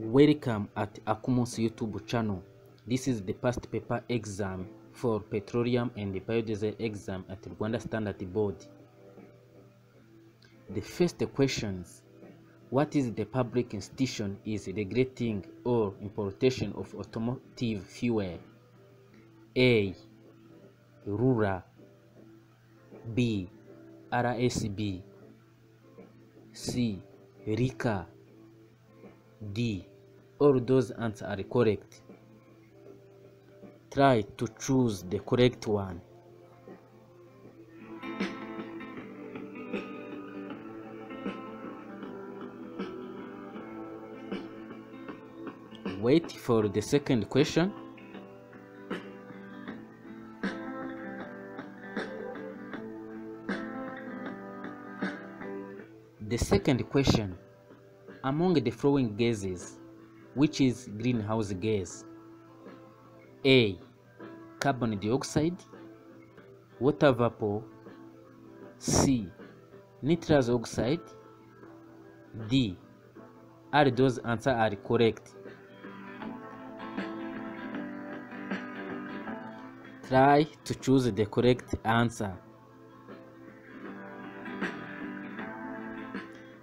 Welcome at AKUMUNSI YouTube channel. This is the past paper exam for Petroleum and the biodiesel exam at Rwanda Standard Board. The first questions: what is the public institution is regulating or importation of automotive fuel? A. RURA. B. RSB. C. RICA. D. All those answers are correct. Try to choose the correct one. Wait for the second question. The second question: among the following gases, which is greenhouse gas? A. Carbon dioxide. Water vapor. C. Nitrous oxide. D. All those answers are correct. Try to choose the correct answer.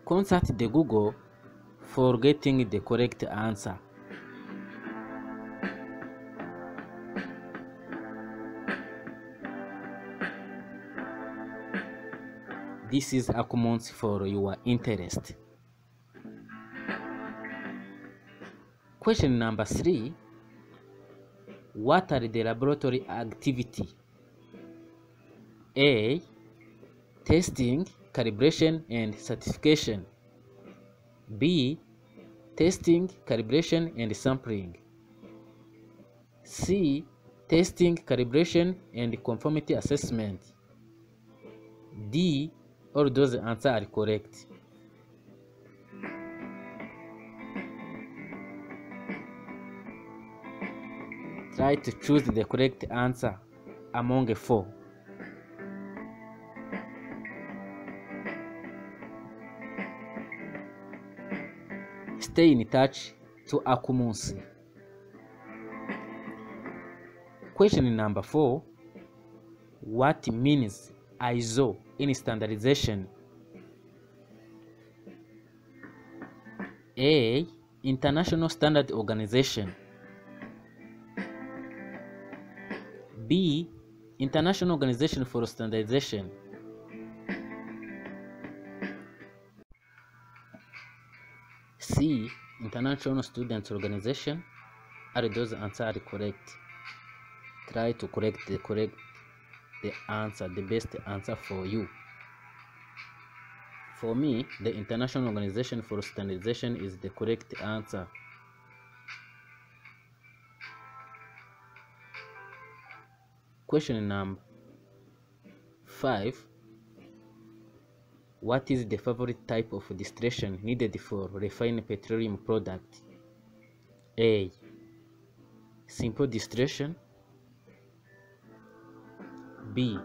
Consult the Google for getting the correct answer. This is AKUMUNSI for your interest. Question number 3. What are the laboratory activity? A. Testing, calibration, and certification. B. Testing, calibration, and sampling. C. Testing, calibration, and conformity assessment. D. All those answers are correct. Try to choose the correct answer among 4. Stay in touch to AKUMUNSI. Question number 4. What means ISO in standardization? A. International Standard Organization. B. International Organization for Standardization. C. International Students Organization. All those answers are correct. Try to correct the answer, the best answer for you. For me, the International Organization for Standardization is the correct answer. Question number 5. What is the favorite type of distillation needed for refined petroleum product? A. Simple distillation. B.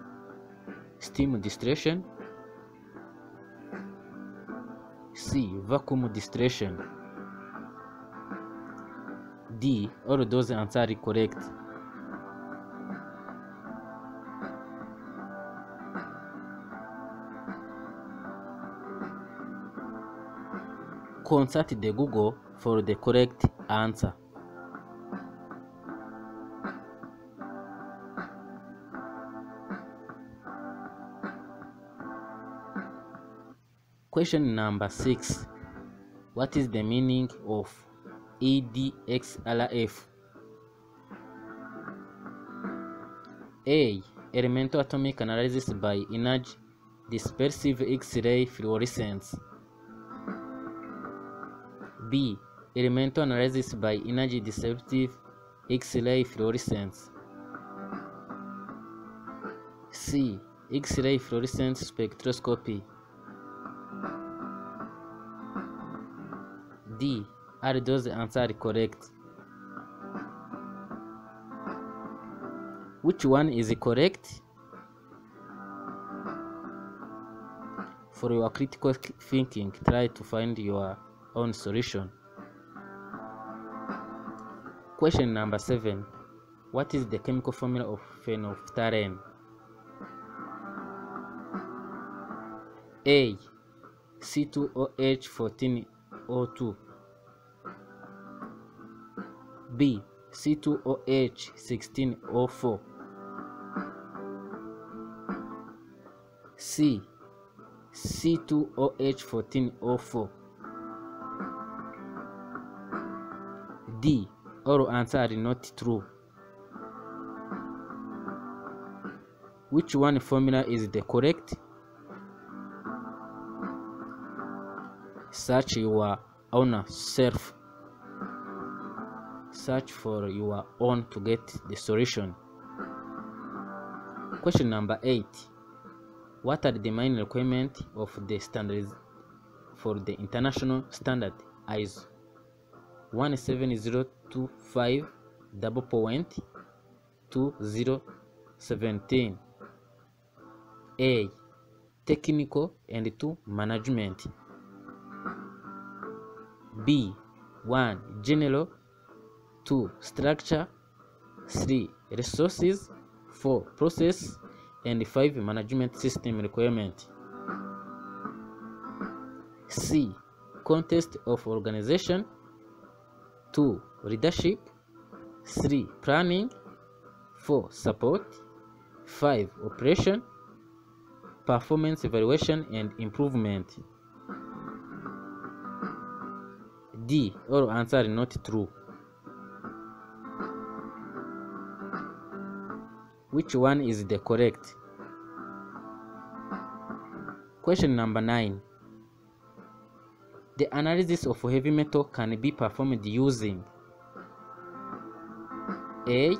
Steam distillation. C. Vacuum distillation. D. All those answers are correct. Consult the Google for the correct answer. Question number 6. What is the meaning of EDXRF? A. Elemental atomic analysis by energy dispersive X-ray fluorescence. B. Elemental analysis by energy dispersive X-ray fluorescence. C. X-ray fluorescence spectroscopy. D. All those answers are correct. Which one is correct? For your critical thinking, try to find your own solution. Question number 7. What is the chemical formula of phenolphthalein? A. C2OH14O2. B. C2OH16O4. C. C2OH14O4. D. All answers are not true. Which one formula is the correct? Search your own self. Search for your own to get the solution. Question number 8. What are the main requirements of the standards for the international standard ISO 17025:2017? A. Technical and 2. Management. B. 1. General. 2. Structure. 3. Resources. 4. Process. And 5. Management system requirement. C. Context of organization. 2. Leadership. 3. Planning. 4. Support. 5. Operation. Performance evaluation and improvement. D. All answers are not true. Which one is the correct? Question number 9. The analysis of heavy metal can be performed using A.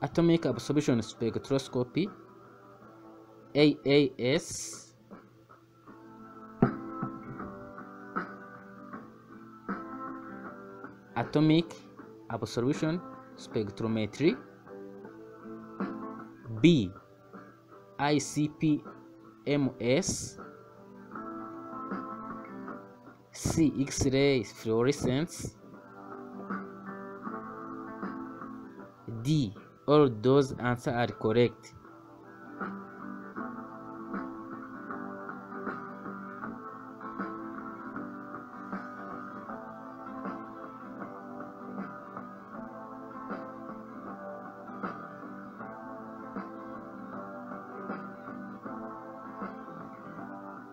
Atomic absorption spectroscopy, AAS. Atomic absorption spectrometry. B. ICP-MS. C. X-ray fluorescence. D. All those answers are correct.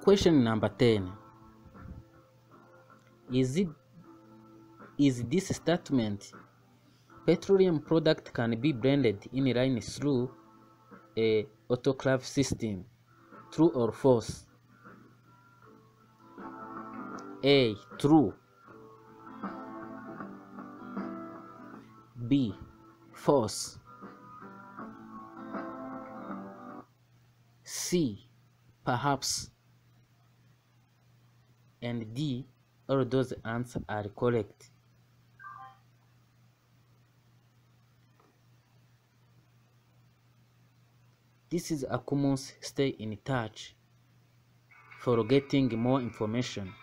Question number 10. Is this statement: petroleum product can be blended in line through a autoclave system, true or false? A. True. B. False. C. Perhaps. And D. All those answers are correct. This is AKUMUNSI. Stay in touch for getting more information.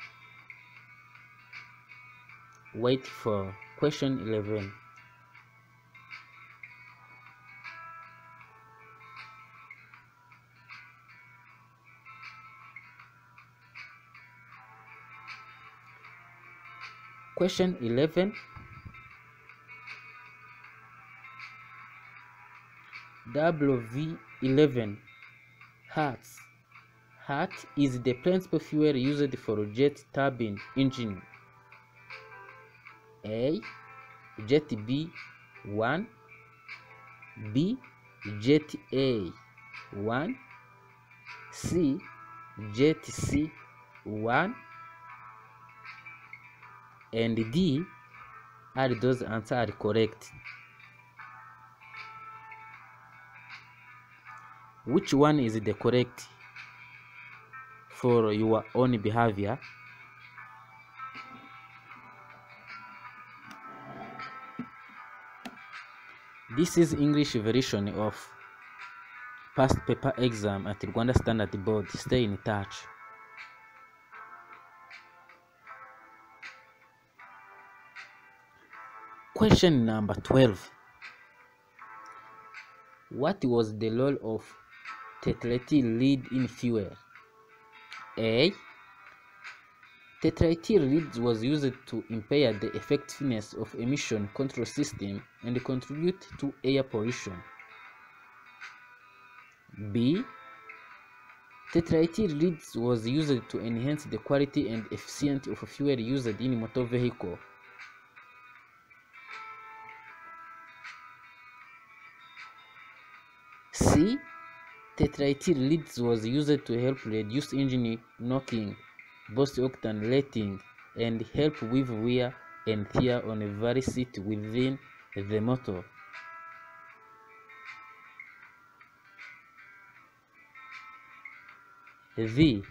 Wait for question 11. Question 11. WV11 hertz. Hertz is the principal fuel used for jet turbine engine. A. Jet B1. B. Jet A1. C. Jet C1. And D. All those answers are correct. Which one is the correct for your own behavior? This is English version of past paper exam at Rwanda Standard Board. Stay in touch. Question number 12. What was the role of tetraethyl lead in fuel? A. Tetraethyl lead was used to impair the effectiveness of emission control system and contribute to air pollution. B. Tetraethyl lead was used to enhance the quality and efficiency of fuel used in motor vehicle. C. Tetraethyl lead was used to help reduce engine knocking, boost octane rating, and help with wear and tear on various seats within the motor. V.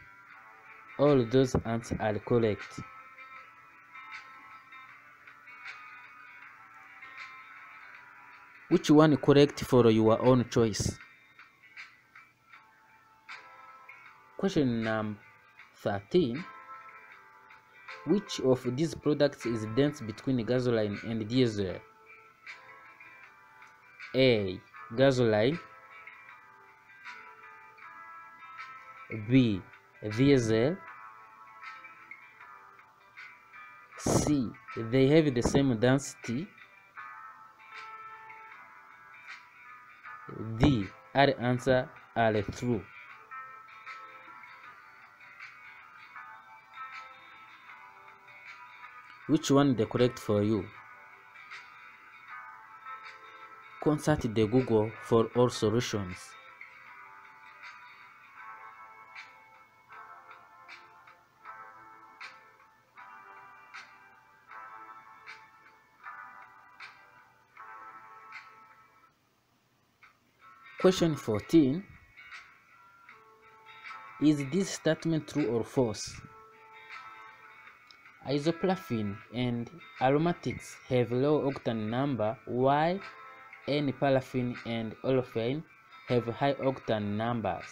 All those answers are correct. Which one is correct for your own choice? Question number 13. Which of these products is dense between gasoline and diesel? A. Gasoline. B. Diesel. C. They have the same density. D. All answers are true. Which one is the correct for you? Consult the Google for all solutions. Question 14. Is this statement true or false? Isoparaffin and aromatics have low octane number, while N-paraffin and olefin have high octane numbers.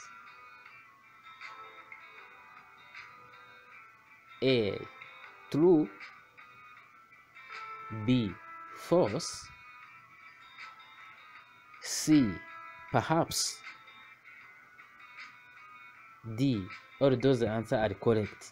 A. True. B. False. C. Perhaps. D. All those answers are correct.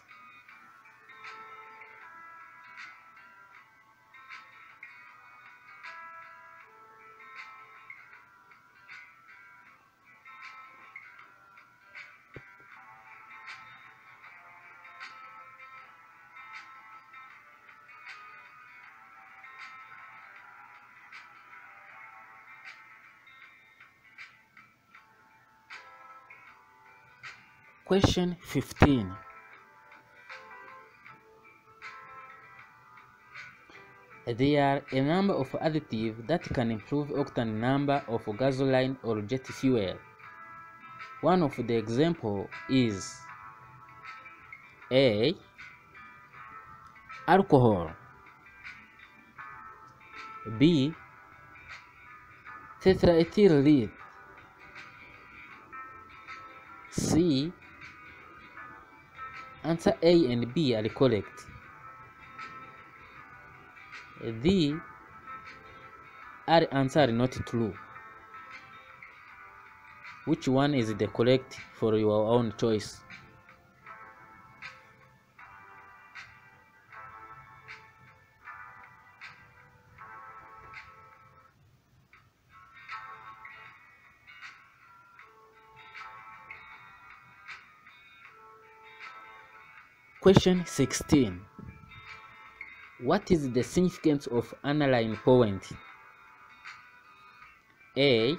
Question 15. There are a number of additives that can improve octane number of gasoline or jet fuel. One of the examples is A. Alcohol. B. Tetraethyl lead. C. Answer A and B are correct. D. All answers are not true. Which one is the correct for your own choice? Question 16. What is the significance of aniline point? A.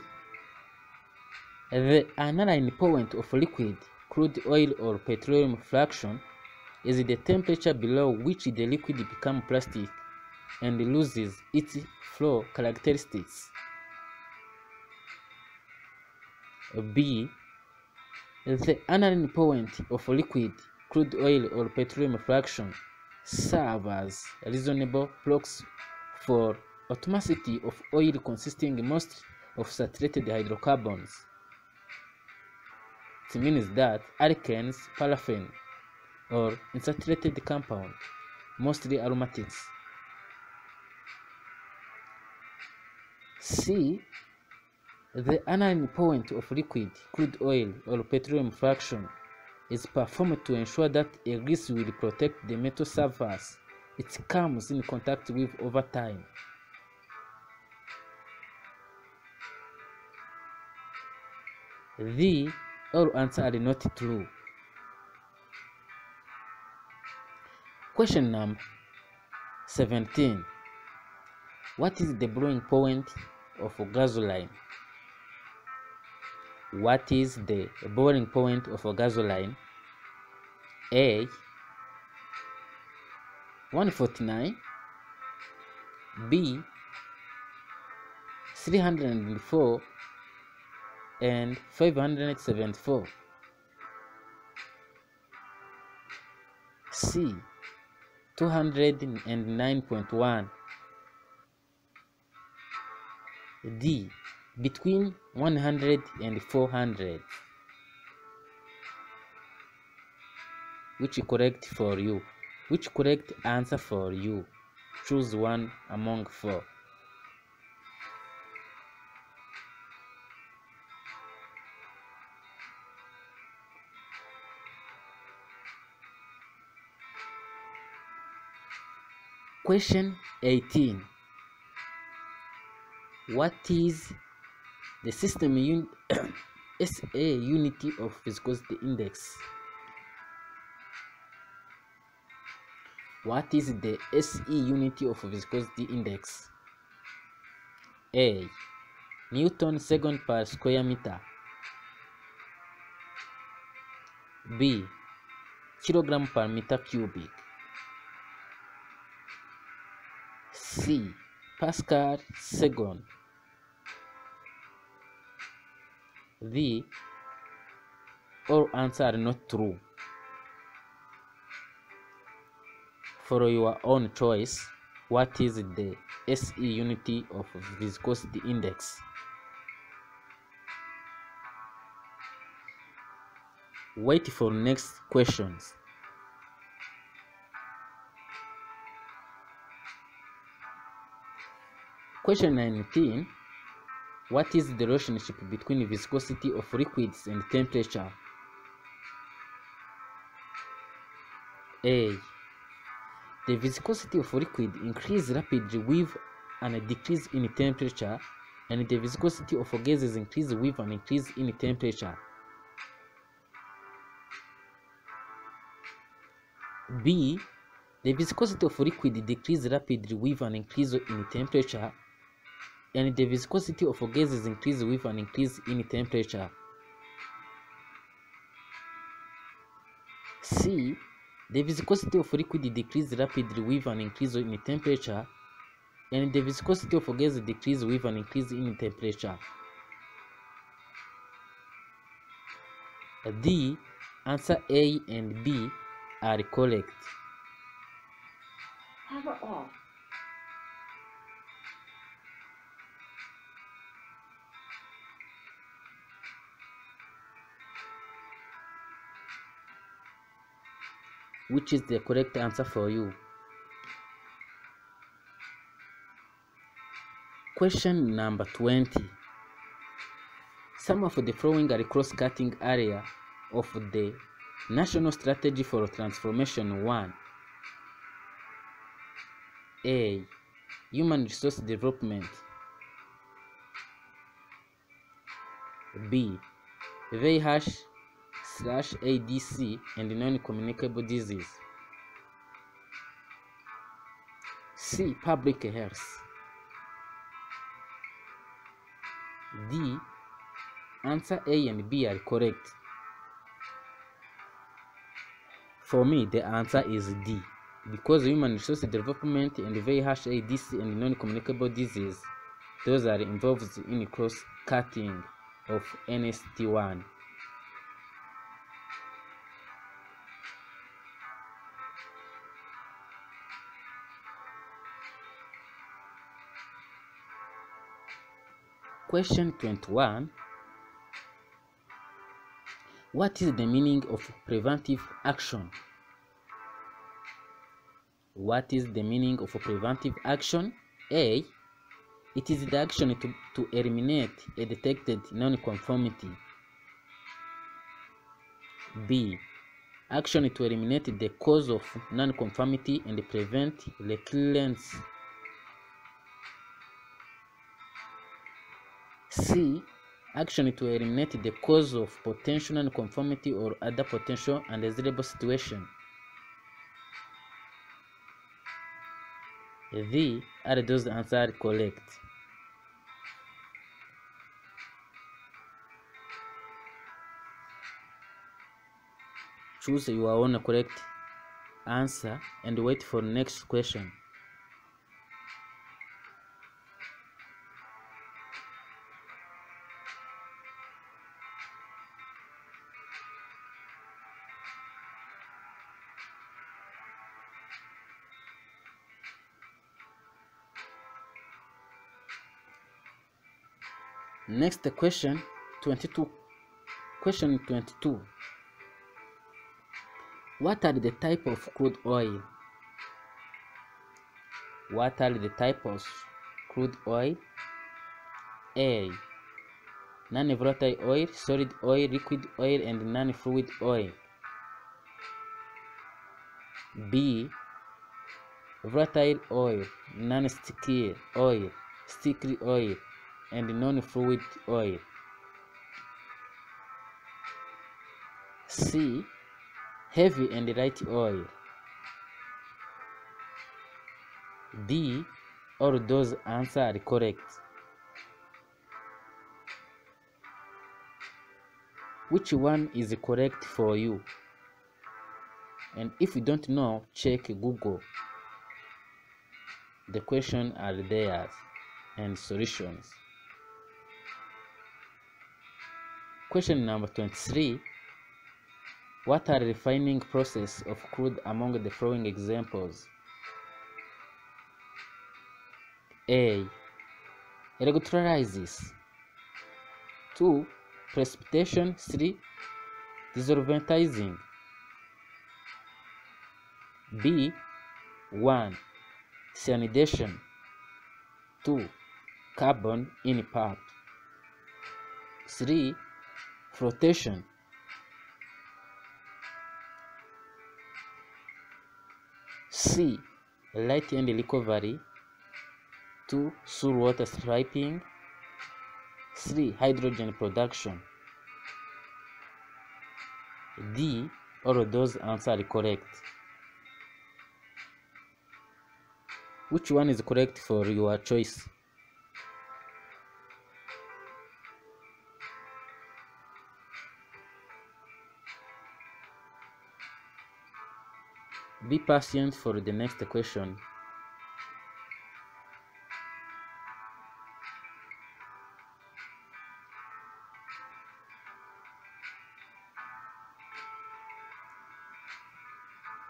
The aniline point of liquid, crude oil or petroleum fraction is the temperature below which the liquid becomes plastic and loses its flow characteristics. B. The aniline point of liquid, crude oil or petroleum fraction serve as a reasonable proxy for atomicity of oil consisting mostly of saturated hydrocarbons. It means that alkanes, paraffin, or unsaturated compound, mostly aromatics. C. The annealing point of liquid, crude oil, or petroleum fraction is performed to ensure that a grease will protect the metal surface it comes in contact with over time. All answers are not true. Question number 17. What is the boiling point of gasoline? What is the boiling point of gasoline? A. 149. B. 304 and 574. C. 209.1. D. Between 100 and 400. Which correct for you? Which correct answer for you? Choose one among four. Question 18. What is the system SA unity of viscosity index? What is the SE unity of viscosity index? A. Newton second per square meter. B. Kilogram per meter cubic. C. Pascal second. D. All answers are not true. For your own choice, what is the SE unity of viscosity index? Wait for next questions. Question 19. What is the relationship between viscosity of liquids and temperature? A. The viscosity of liquid increases rapidly with an decrease in temperature, and the viscosity of gases increases with an increase in temperature. B. The viscosity of liquid decreases rapidly with an increase in temperature, and the viscosity of gases increases with an increase in temperature. C. The viscosity of liquid decreases rapidly with an increase in temperature, and the viscosity of gas decreases with an increase in temperature. D. Answer A and B are correct. Power off. Which is the correct answer for you? Question number 20. Some of the following are cross-cutting area of the National Strategy for Transformation 1. A. Human Resource Development. B. VIH/ADC and non-communicable disease. C. Public health. D. Answer A and B are correct. For me, the answer is D, because human resource development and VIH/ADC and non-communicable disease, those are involved in cross-cutting of NST1. Question 21. What is the meaning of preventive action? What is the meaning of preventive action? A. It is the action to eliminate a detected non-conformity. B. Action to eliminate the cause of non-conformity and prevent recurrence. C. Action to eliminate the cause of potential non-conformity or other potential undesirable situation. D. Are those answers correct? Choose your own correct answer and wait for next question. Next question 22. Question 22. What are the type of crude oil? What are the types of crude oil? A. Non-volatile oil, solid oil, liquid oil, and non-fluid oil. B. Volatile oil, non-sticky oil, sticky oil, and non-fluid oil. C. Heavy and light oil. D. All those answers are correct. Which one is correct for you? And if you don't know, check Google. The questions are there and solutions. Question number 23. What are the refining process of crude among the following examples? A. Electrolysis. 2. Precipitation. 3. Desolventizing. B. 1. Cyanidation. 2. Carbon in pulp. 3. Flotation. C. Light and recovery. 2. Soil water stripping. 3. Hydrogen production. D. All of those answers are correct. Which one is correct for your choice? Be patient for the next question.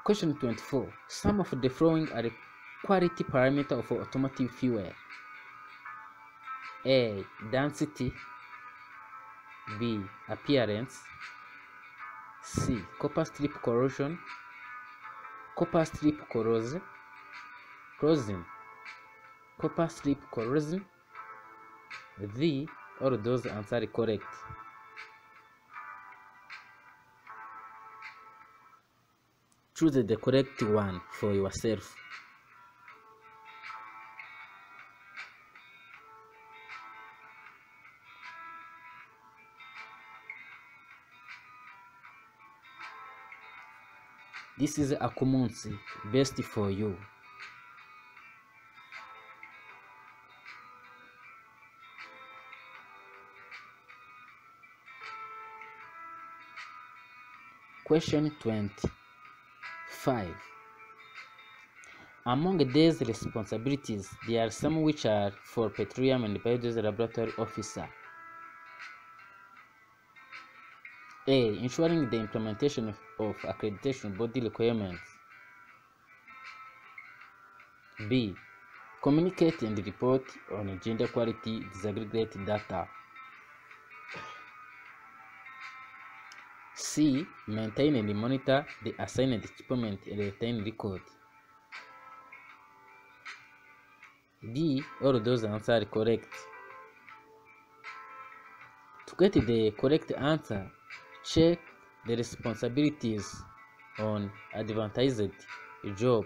Question 24. Some of the following are the quality parameters of automotive fuel. A. Density. B. Appearance. C. Copper strip corrosion. Copper strip corrosion. Copper strip corrosion. D. All those answers are correct. Choose the correct one for yourself. This is AKUMUNSI, best for you. Question 25. Among these responsibilities, there are some which are for Petroleum and biodeselLaboratory officer. A. Ensuring the implementation of accreditation body requirements. B. Communicate and report on gender equality disaggregate data. C. Maintain and monitor the assigned equipment and retain record. D. All those answers are correct. To get the correct answer, check the responsibilities on advertised job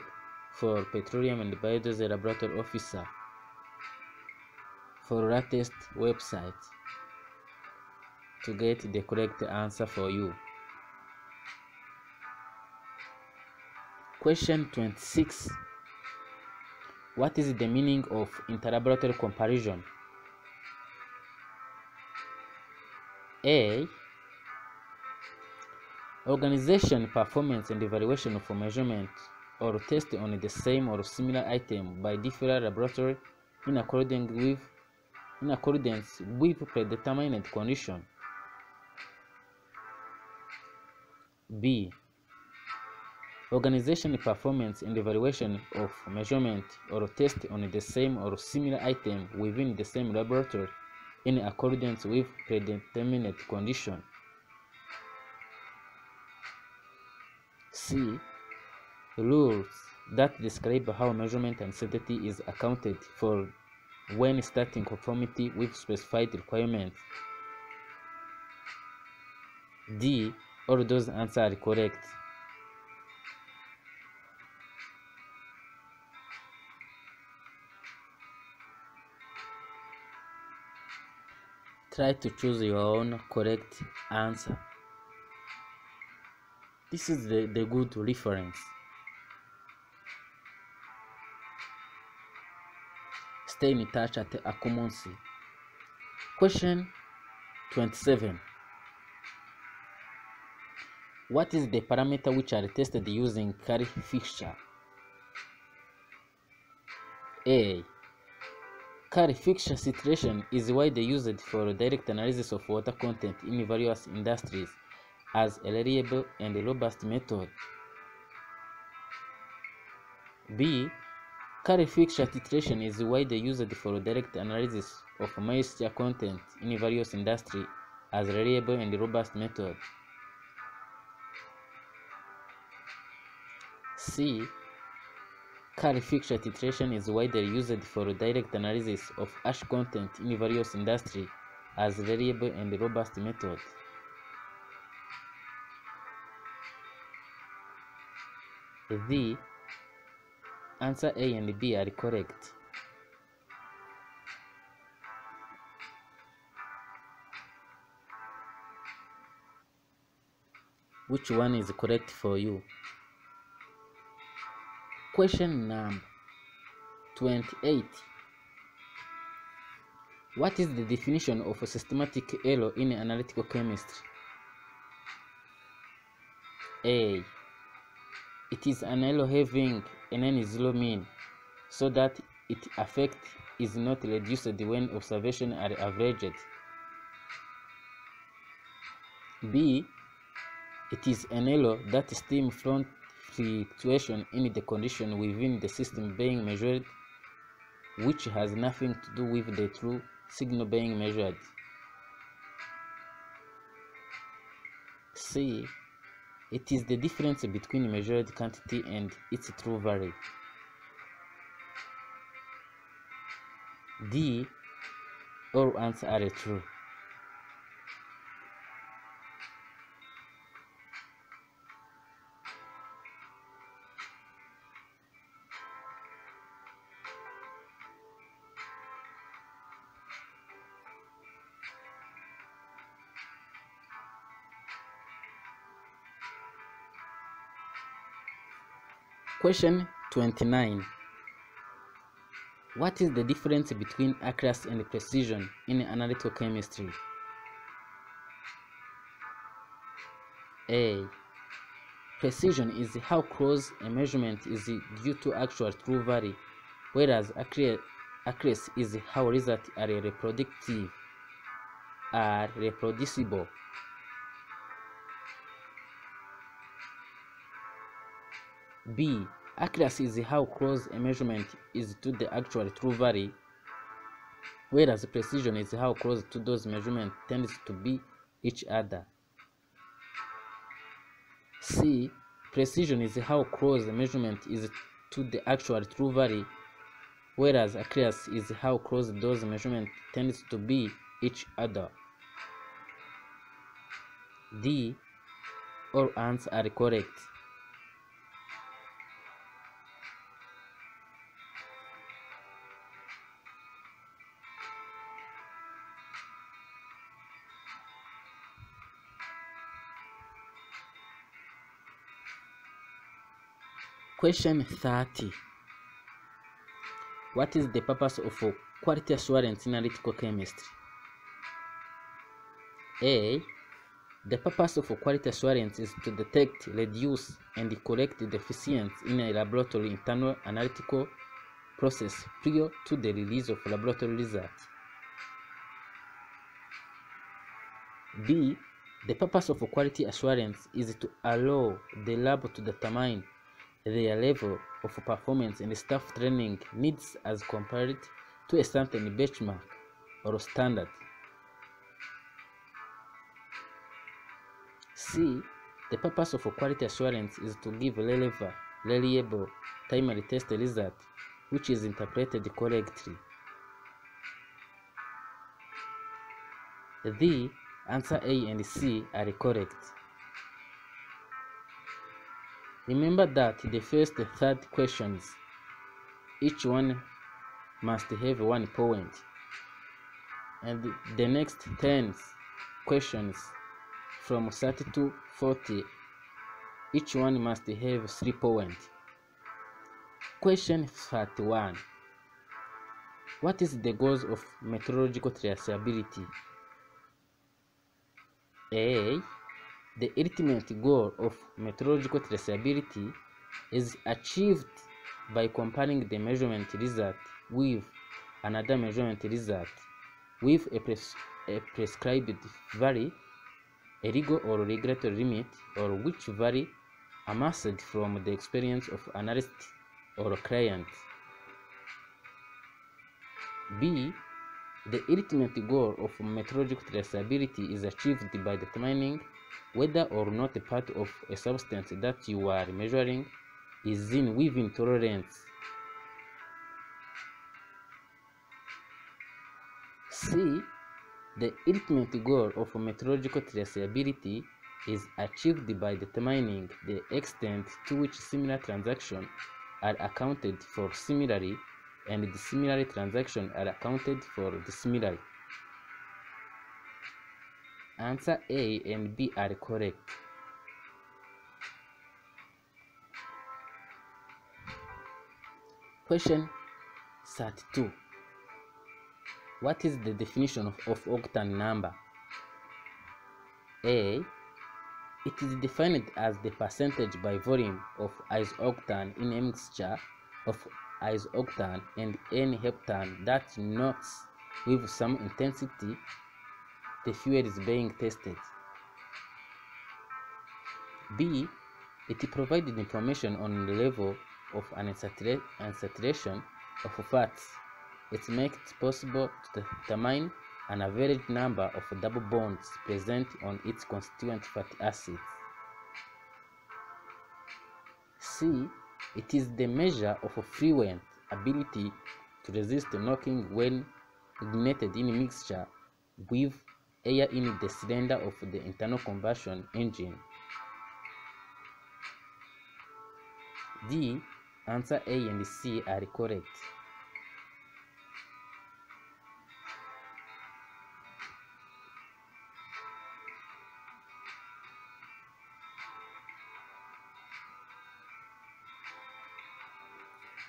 for Petroleum and biodeselLaboratory officer for latest website to get the correct answer for you. Question 26. What is the meaning of interlaboratory comparison? A. Organization, performance, and evaluation of measurement or test on the same or similar item by different laboratory in accordance with predetermined condition. B. Organization, performance, and evaluation of measurement or test on the same or similar item within the same laboratory in accordance with predetermined condition. C. Rules that describe how measurement uncertainty is accounted for when starting conformity with specified requirements. D. All those answers are correct. Try to choose your own correct answer. This is the good reference. Stay in touch at AKUMUNSI. Question 27. What is the parameter which are tested using curry fixture? A. Curry fixture situation is widely used for direct analysis of water content in various industries as a reliable and robust method. B. Curry fixture titration is widely used for direct analysis of moisture content in various industries as a reliable and robust method. C. Curry fixture titration is widely used for direct analysis of ash content in various industries as a reliable and robust method. The answer A and B are correct. Which one is correct for you? Question number 28. What is the definition of a systematic error in analytical chemistry? A. It is an error having an n-zero mean, so that its effect is not reduced when observations are averaged. B. It is an error that stems from fluctuation in the condition within the system being measured, which has nothing to do with the true signal being measured. C. It is the difference between measured quantity and its true value. D. All answers are true. Question 29. What is the difference between accuracy and precision in analytical chemistry? A. Precision is how close a measurement is due to actual true value, whereas accuracy is how results are reproducible. B. Accuracy is how close a measurement is to the actual true value, whereas precision is how close to those measurements tends to be each other. C. Precision is how close a measurement is to the actual true value, whereas accuracy is how close those measurements tends to be each other. D. All answers are correct. Question 30. What is the purpose of quality assurance in analytical chemistry? A. The purpose of quality assurance is to detect, reduce, and correct deficiencies in a laboratory internal analytical process prior to the release of laboratory results. B. The purpose of quality assurance is to allow the lab to determine their level of performance and staff training needs as compared to a certain benchmark or standard. C. The purpose of quality assurance is to give reliable, timely test result which is interpreted correctly. The answer A and C are correct. Remember that the first and third questions, each one must have 1 point, and the next 10 questions from 30 to 40, each one must have 3 points. Question 31. What is the goals of methodological traceability? A. The ultimate goal of methodological traceability is achieved by comparing the measurement result with another measurement result with a prescribed value, a legal or regulatory limit, or which vary amassed from the experience of analyst or client. B. The ultimate goal of methodological traceability is achieved by determining whether or not a part of a substance that you are measuring is within tolerance. C. The ultimate goal of methodological traceability is achieved by determining the extent to which similar transactions are accounted for similarly and dissimilar transactions are accounted for dissimilarly. Answer A and B are correct. Question 32. What is the definition of octane number? A. It is defined as the percentage by volume of isooctane in a mixture of isooctane and N-heptane that denotes with some intensity the fuel is being tested. B. It provided information on the level of unsaturation of fats. It makes it possible to determine an average number of double bonds present on its constituent fatty acids. C. It is the measure of fluent ability to resist knocking when ignited in mixture with air in the cylinder of the internal combustion engine. D. Answer A and C are correct.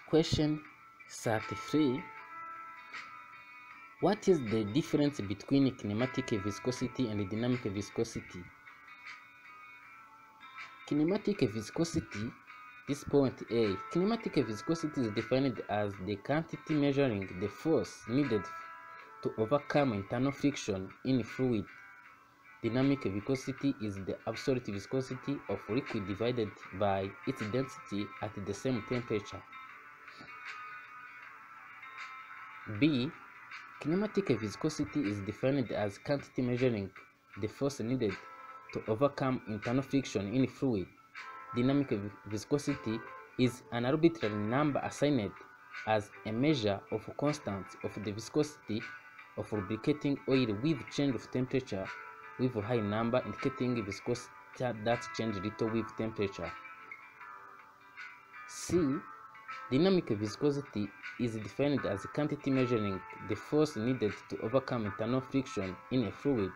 Question 33. What is the difference between kinematic viscosity and dynamic viscosity? Kinematic viscosity, this point A. Kinematic viscosity is defined as the quantity measuring the force needed to overcome internal friction in fluid. Dynamic viscosity is the absolute viscosity of liquid divided by its density at the same temperature. B. Kinematic viscosity is defined as quantity measuring the force needed to overcome internal friction in fluid. Dynamic viscosity is an arbitrary number assigned as a measure of constant of the viscosity of lubricating oil with change of temperature with a high number indicating viscosity that change little with temperature. C. Dynamic viscosity is defined as a quantity measuring the force needed to overcome internal friction in a fluid,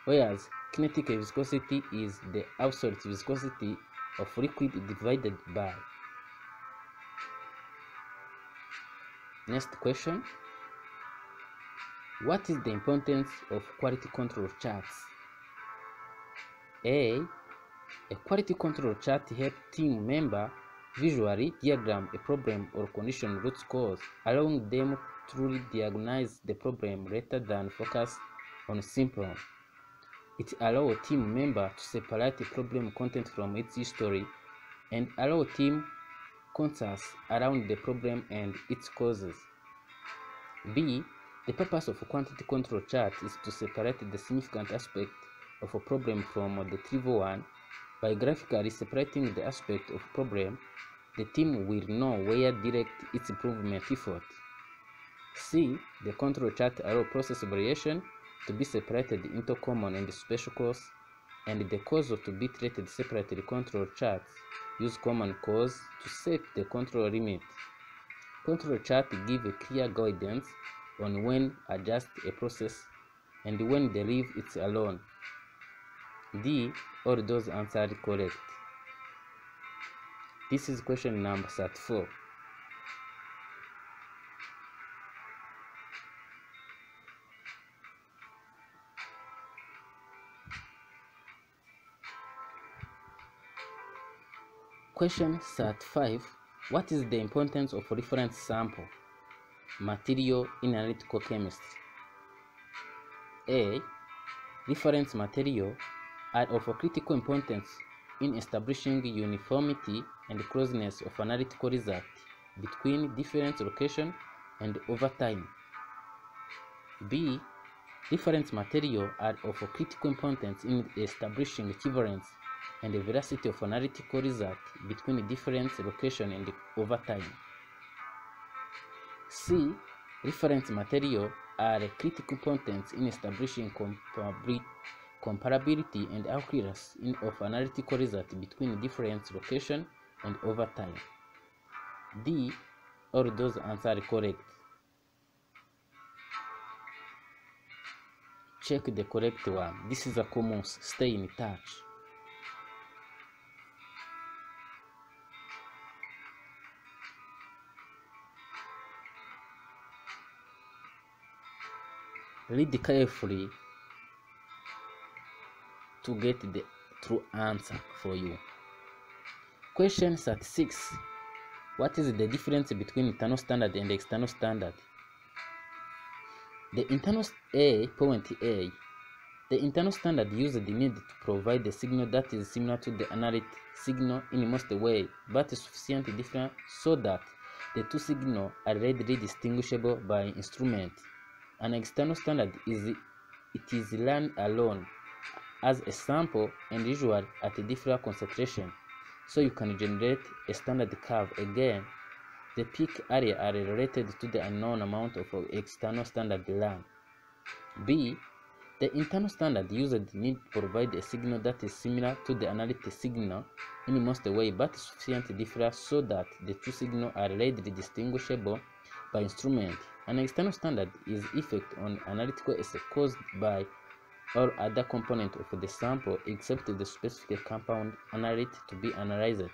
whereas kinetic viscosity is the absolute viscosity of liquid divided by. Next question. What is the importance of quality control charts? A quality control chart helps team member visually diagram a problem or condition root cause, allowing them to truly diagnose the problem rather than focus on symptoms. It allows team member to separate the problem content from its history and allow team consensus around the problem and its causes. B. The purpose of a quantity control chart is to separate the significant aspect of a problem from the trivial one. By graphically separating the aspect of problem, the team will know where direct its improvement effort. C. The control chart allows process variation to be separated into common and special cause, and the cause to be treated separately. Control charts use common cause to set the control limit. Control chart give a clear guidance on when adjust a process and when they leave it alone. D. All those answers correct. This is question number 34. Question 35. What is the importance of reference sample material in analytical chemistry? A. Reference material are of critical importance in establishing uniformity and closeness of analytical result between different locations and over time. B. Reference material are of critical importance in establishing equivalence and the veracity of analytical result between different locations and over time. C. Reference material are a critical importance in establishing comparability and accuracy of analytical result between different locations and over time. D. All those answers are correct. Check the correct one. This is AKUMUNSI. Stay in touch. Read carefully to get the true answer for you. Question 36. What is the difference between internal standard and external standard? The internal standard uses the need to provide a signal that is similar to the analytic signal in most way, but sufficiently different so that the two signals are readily distinguishable by instrument. An external standard is run alone as a sample and usually at a different concentration, so you can generate a standard curve. Again, the peak area are related to the unknown amount of external standard run. B. The internal standard uses the need to provide a signal that is similar to the analytic signal in most way, but sufficiently different so that the two signals are readily distinguishable by instrument. An external standard is effect on analytical essay caused by all other components of the sample except the specific compound analyte to be analyzed.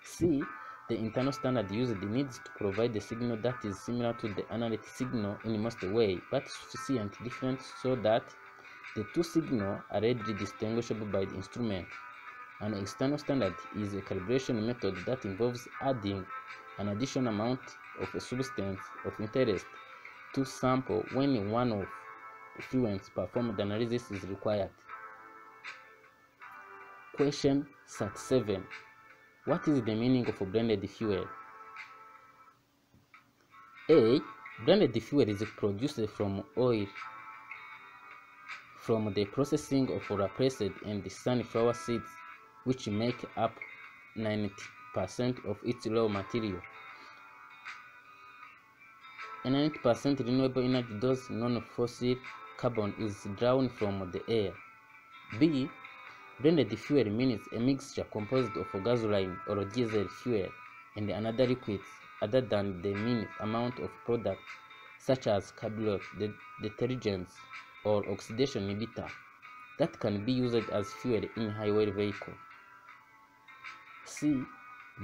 C. The internal standard uses the needs to provide a signal that is similar to the analytic signal in most way, but sufficiently different so that the two signals are readily distinguishable by the instrument. An external standard is a calibration method that involves adding an additional amount of a substance of interest to sample when one of fluents performed analysis is required. Question 37. What is the meaning of a blended fuel? A. Blended fuel is produced from oil from the processing of rapeseed and sunflower seeds, which make up 90% of its raw material. A 90% renewable energy dose non-fossil carbon is drawn from the air. B. Blended fuel means a mixture composed of gasoline or diesel fuel and another liquid other than the mean amount of product such as carburetor, detergents, or oxidation inhibitor that can be used as fuel in highway vehicle. C.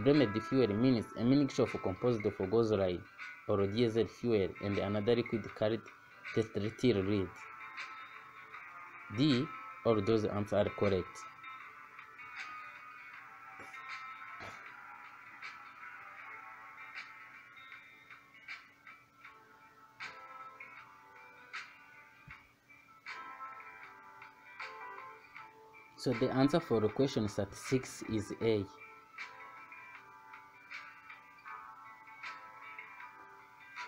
Blended fuel means a mixture composed of gasoline or diesel fuel and another liquid called tetraethyl lead. D. All those answers are correct. So the answer for question 36 is A.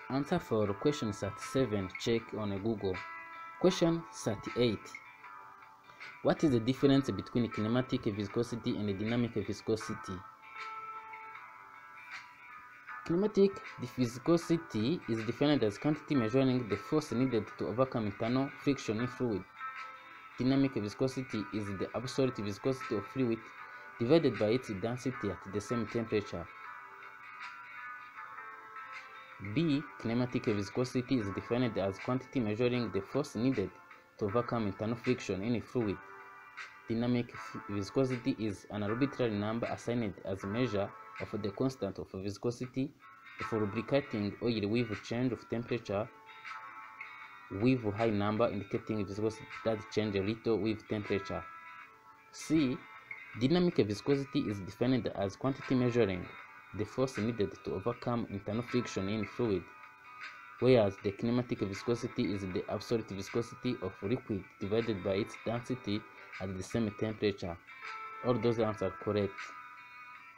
Answer for question 37, check on Google. Question 38. What is the difference between kinematic viscosity and dynamic viscosity? Kinematic viscosity is defined as quantity measuring the force needed to overcome internal friction in fluid. Dynamic viscosity is the absolute viscosity of fluid divided by its density at the same temperature. B. Kinematic viscosity is defined as quantity measuring the force needed to overcome internal friction in a fluid. Dynamic viscosity is an arbitrary number assigned as a measure of the constant of viscosity for lubricating oil with change of temperature, with high number indicating viscosity that change a little with temperature. C. Dynamic viscosity is defined as quantity measuring the force needed to overcome internal friction in fluid, whereas the kinematic viscosity is the absolute viscosity of liquid divided by its density at the same temperature. All those answers are correct.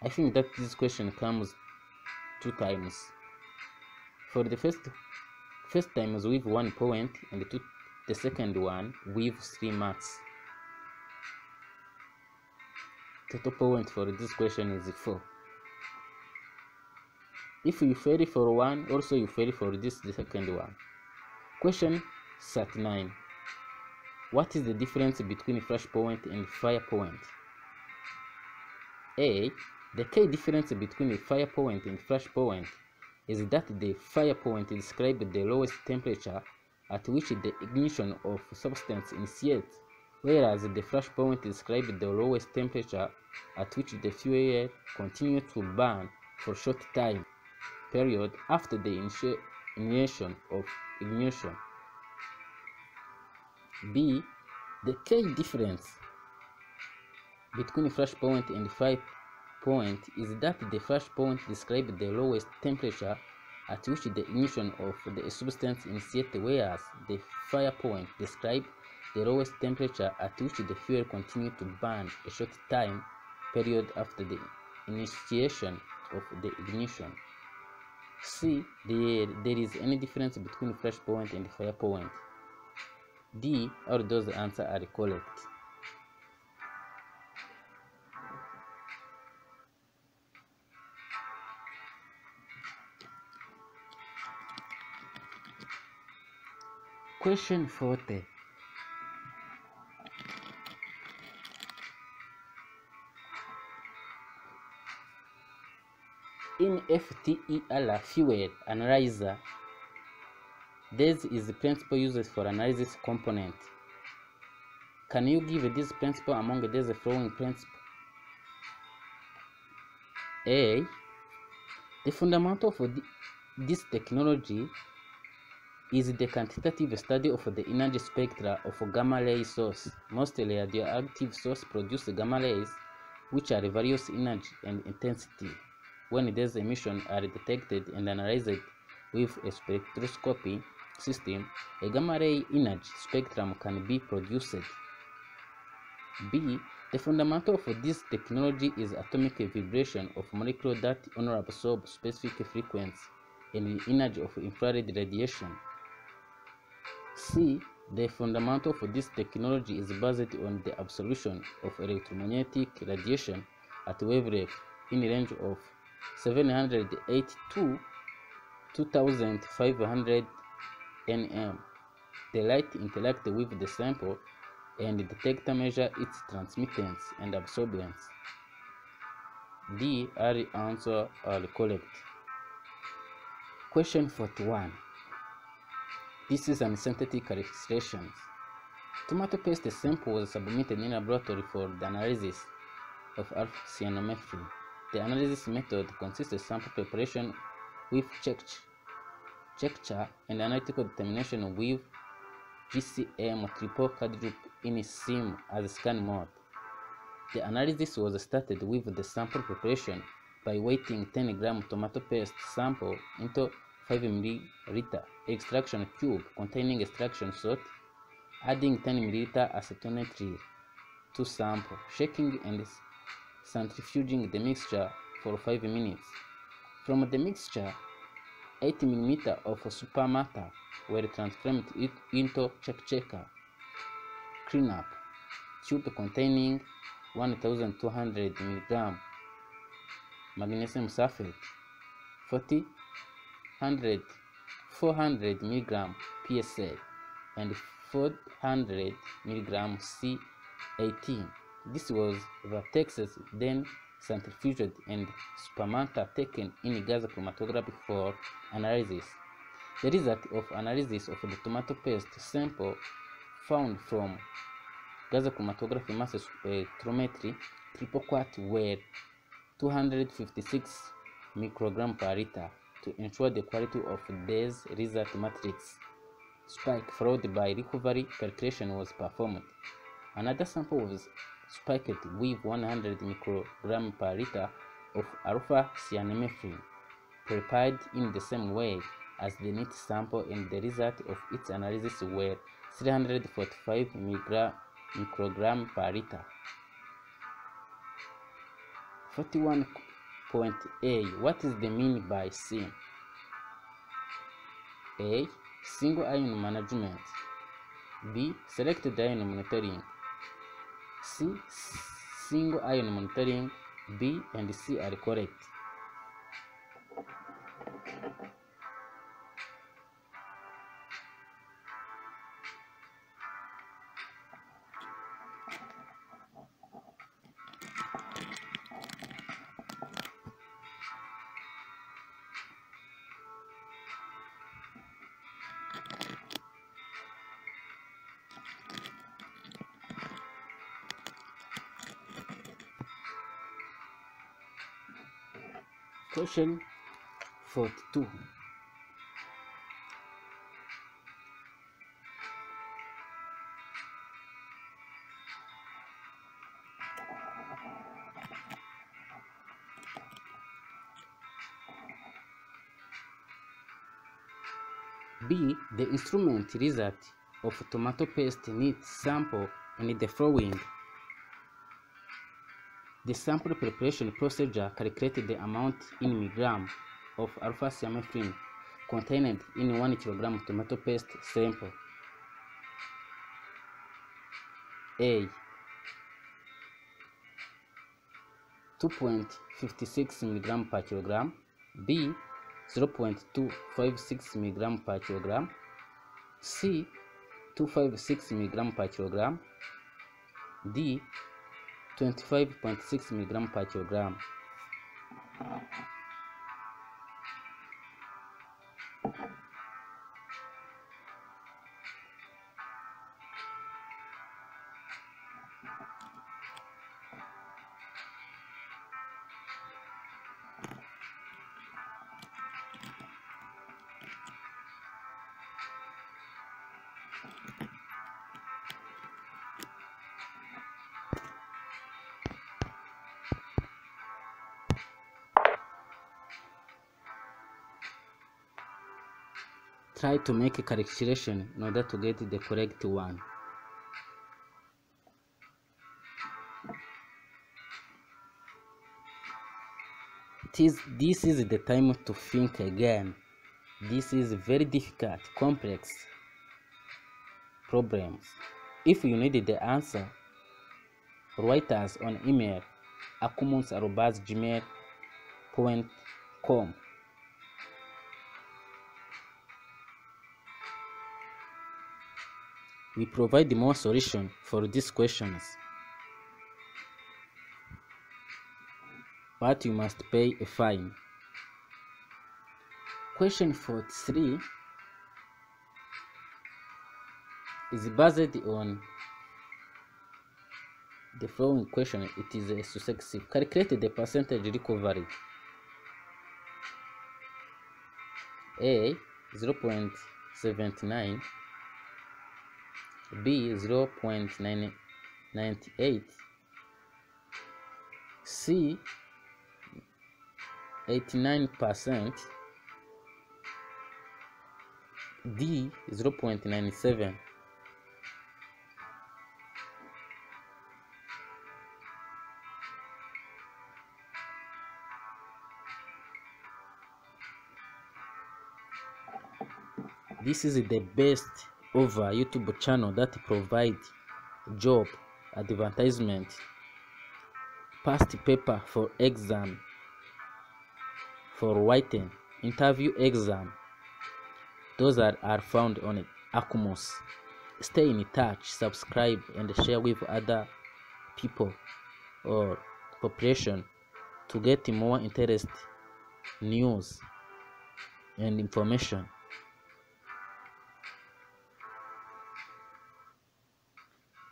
I think that this question comes 2 times. For the first time is with 1 point and the second one with 3 marks. Total point for this question is 4. If you fail for one, also you fail for the second one. Question 39. What is the difference between flash point and fire point? A. The key difference between a fire point and flash point is that the fire point describes the lowest temperature at which the ignition of substance initiates, whereas the flash point describes the lowest temperature at which the fuel continues to burn for a short time period after the initiation of ignition. B. The key difference between flash point and fire point is that the flash point describes the lowest temperature at which the ignition of the substance initiates, whereas the fire point describes the lowest temperature at which the fuel continues to burn a short time period after the initiation of the ignition. C. There is any difference between flash point and fire point? D. All those answers are correct. Question 40. In FTER fuel analyzer, this is the principle used for analysis component. Can you give this principle among these following principles? A. The fundamental for this technology is the quantitative study of the energy spectra of gamma ray source. Most radioactive sources produce gamma rays, which are various energy and intensity. When these emissions are detected and analyzed with a spectroscopy system, a gamma ray energy spectrum can be produced. B. The fundamental for this technology is atomic vibration of molecules that only absorb specific frequency and the energy of infrared radiation. C. The fundamental for this technology is based on the absorption of electromagnetic radiation at wavelength in range of 782 2500 nm. The light interacts with the sample and the detector measures its transmittance and absorbance. D. All answers are correct. Question 41. This is an synthetic calculation. Tomato paste sample was submitted in laboratory for the analysis of alpha-cyanometry. The analysis method consists of sample preparation with texture and analytical determination with GCM triple quadruple in SIM as scan mode. The analysis was started with the sample preparation by weighting 10 gram tomato paste sample into 5 ml extraction tube containing extraction salt, adding 10 ml acetonitrile to sample, shaking and centrifuging the mixture for 5 minutes. From the mixture, 8 ml of super matter were transformed into checker cleanup tube containing 1200 mg magnesium sulfate, 400 mg PSA, and 400 mg C18. This was vertexes then centrifuged and supermanta taken in gas chromatography for analysis. The result of analysis of the tomato paste sample found from gas chromatography mass spectrometry triple quad were 256 microgram per liter. To ensure the quality of this result, matrix spike followed by recovery calculation was performed. Another sample was spiked with 100 microgram per liter of alpha-cyanometry, prepared in the same way as the neat sample, and the result of its analysis were 345 microgram per liter. 41.A. What is the mean by SIM? A. Single ion management. B. Selected ion monitoring. C. Single ion monitoring. B and C are correct. Question 42. B. The instrument result of tomato paste neat sample and the following. The sample preparation procedure calculated the amount in milligram of alpha-cyanometry contained in 1 kilogram tomato paste sample. A. 2.56 mg per kilogram. B. 0.256 mg per kilogram. C. 256 mg per kilogram. D. 25.6 mg per kilogram. Try to make a calculation in order to get the correct one. This is the time to think again. This is very difficult, complex problems. If you need the answer, write us on email akumunsi@gmail.com. We provide more solution for these questions, but you must pay a fine. Question 43 is based on the following question. It is a successive. Calculate the percentage recovery. A 0.79, B 0.98, C 89%, D 0.97. This is the best over YouTube channel that provide job advertisement, past paper for exam, for writing, interview exam. Those are found on AKUMUNSI. Stay in touch, subscribe and share with other people or population to get more interest, news and information.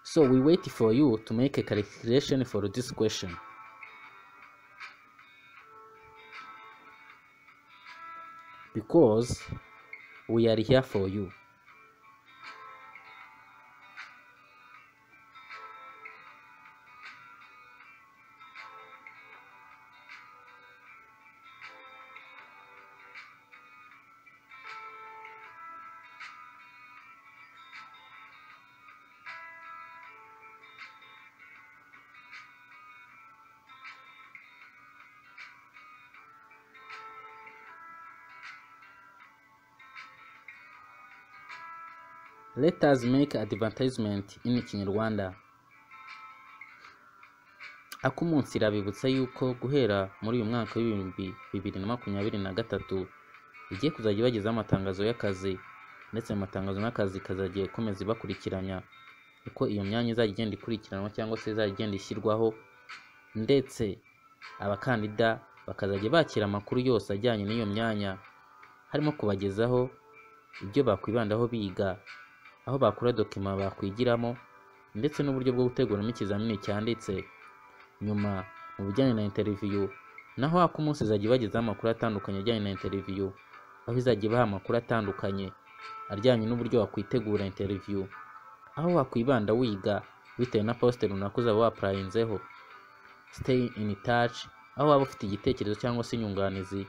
So we wait for you to make a calculation for this question. Because we are here for you. Let us make advertisement in Kinyarwanda. AKUMUNSI irabibutsa yuko guhera muri uyu mwaka w'ibihumbi 2023 igiye kuzajya bagezaho amatangazo y'akazi, ndetse amatangazo y'akazi kazagiye komeza bakurikiranya uko iyo myanya izajya igenda ikurikiranwa cyangwa se izajya igenda ishyirwaho, ndetse abakandida bakazajya bakira amakuru yose ajyanye n'iyo myanya, harimo kubagezaho ibyo bakwibandaho biga, aho bakura dokima bakwigiramo, ndetse n'uburyo bwo guteguramo ikizamini cyanditse nyuma mu bijyanye na interview. Naho AKUMUNSI izajya ibagezaho amakuru atandukanye ajyanye na interview, aho izajya ibaha amakuru atandukanye ajyanye n'uburyo wakwitegura interview, aho wakwibanda wiga bitewe na poste runaka uzaba waprayinzeho. Stay in touch. Aho waba ufite igitekerezo cyangwa se inyunganizi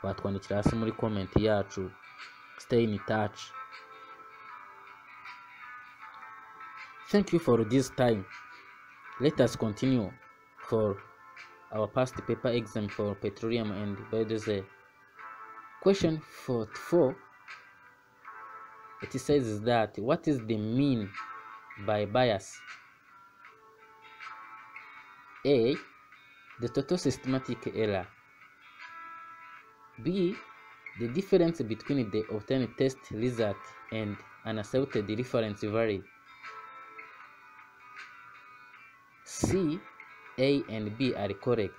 watwandikira hasi muri comment yacu. Stay in touch. Thank you for this time. Let us continue for our past paper exam for petroleum and biodiesel. Question 44. It says that what is the mean by bias? A. The total systematic error. B. The difference between the obtained test result and an accepted reference value. C. A and B are correct.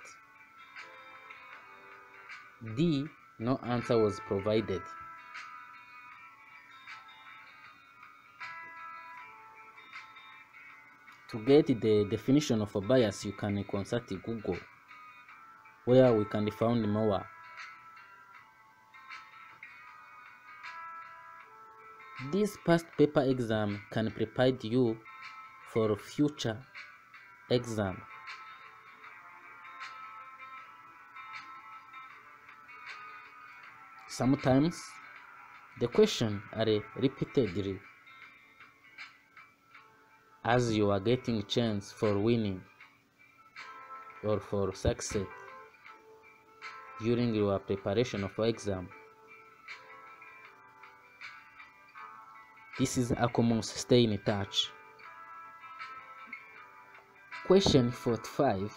D. No answer was provided. To get the definition of a bias, you can consult Google, where we can find more. This past paper exam can prepare you for future exam. Sometimes the questions are repeatedly, as you are getting chance for winning or for success during your preparation of exam. This is AKUMUNSI. Stay in touch. Question 45.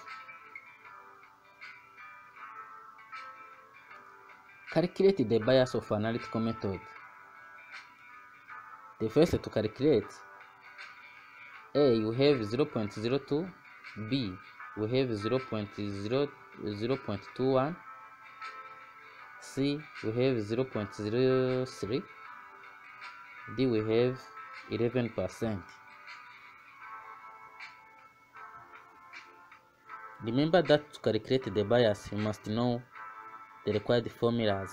Calculate the bias of analytical method. The first to calculate A you have 0.02, B we have 0.21, C we have 0.03, D we have 11%. Remember that to calculate the bias, you must know the required formulas.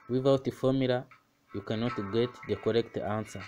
Without the formula, you cannot get the correct answer.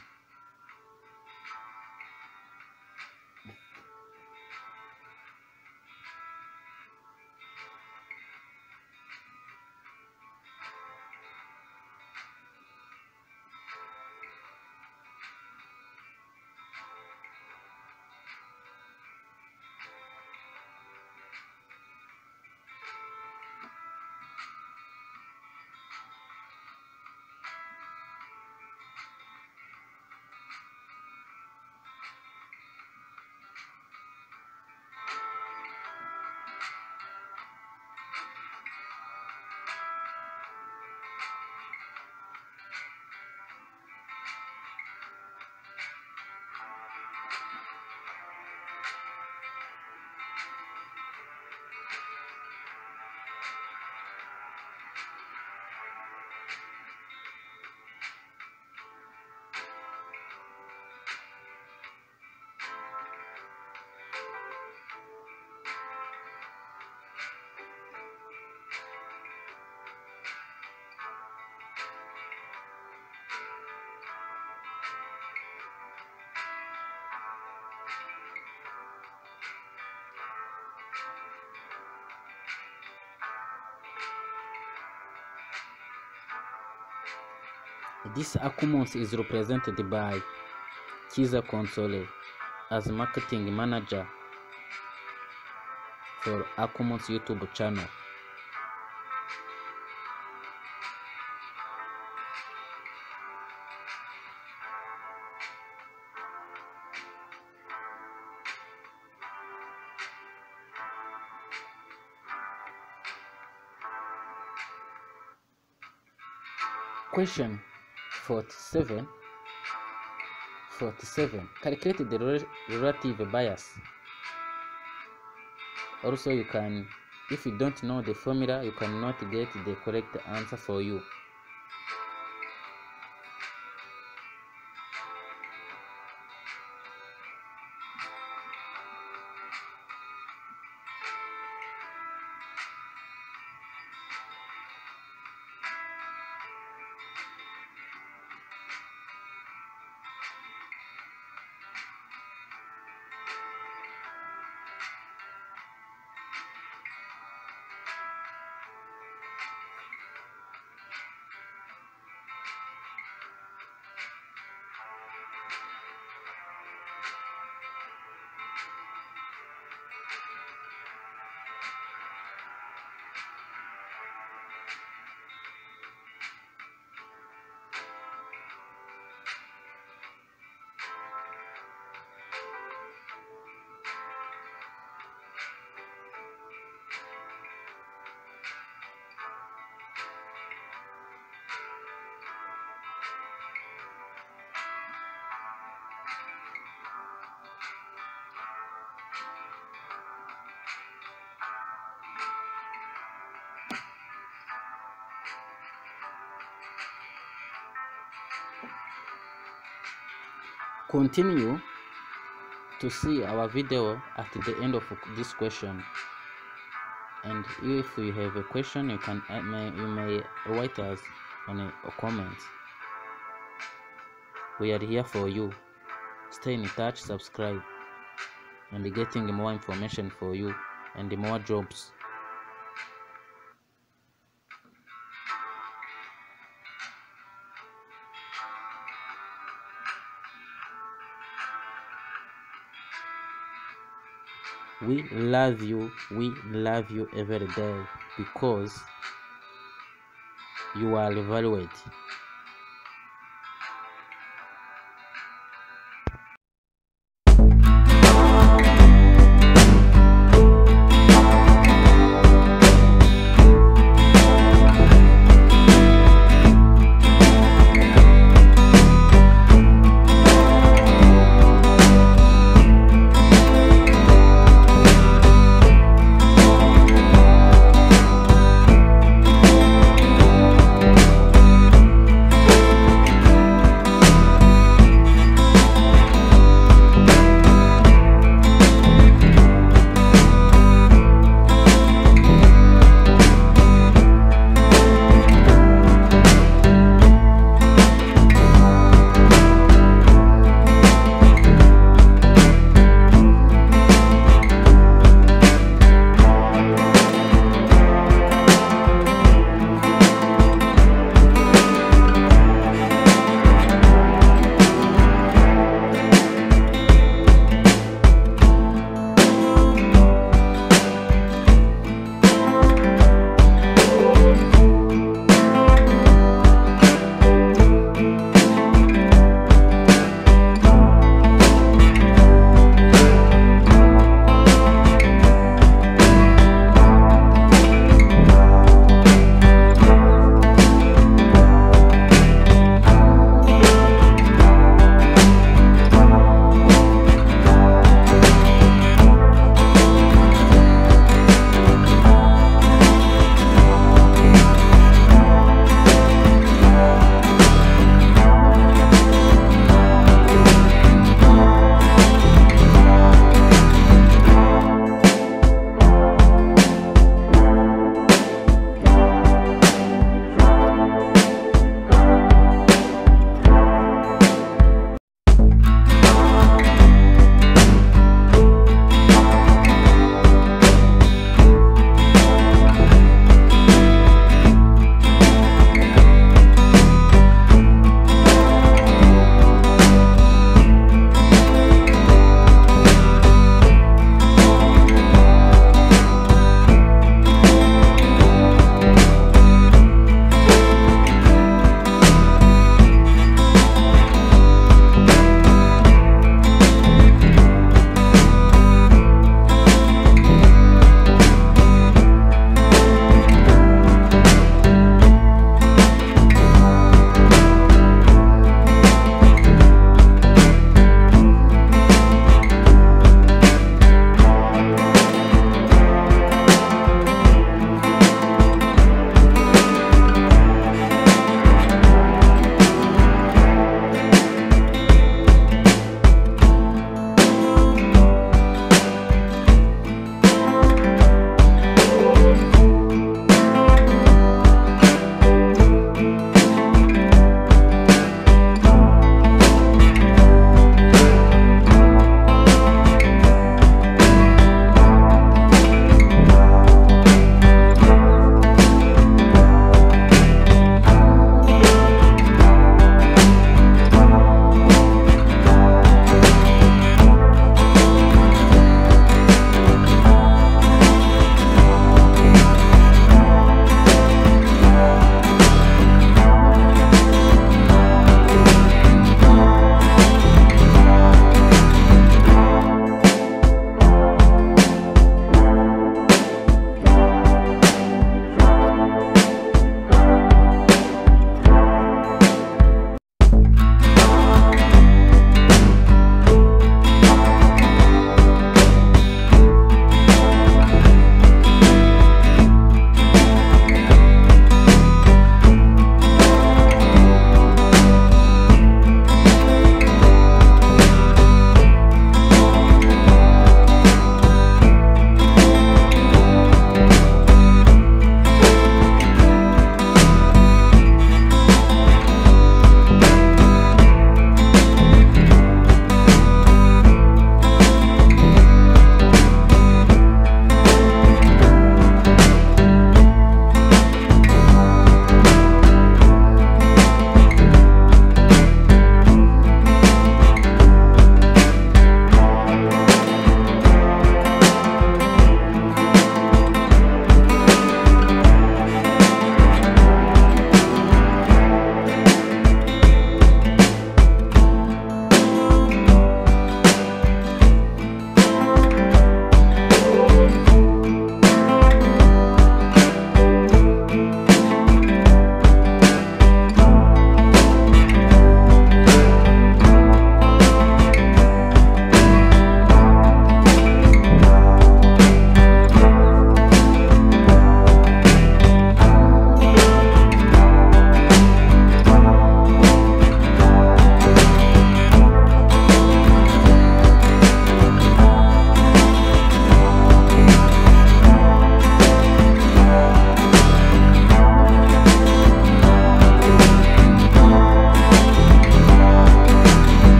This AKUMUNSI is represented by Kiza Console as marketing manager for AKUMUNSI YouTube channel. Question 47. Calculate the relative bias. Also, you can, if you don't know the formula, you cannot get the correct answer for you. Continue to see our video at the end of this question, and if you have a question, you may write us on a comment. We are here for you. Stay in touch, subscribe, and getting more information for you and more jobs. We love you every day because you are evaluated.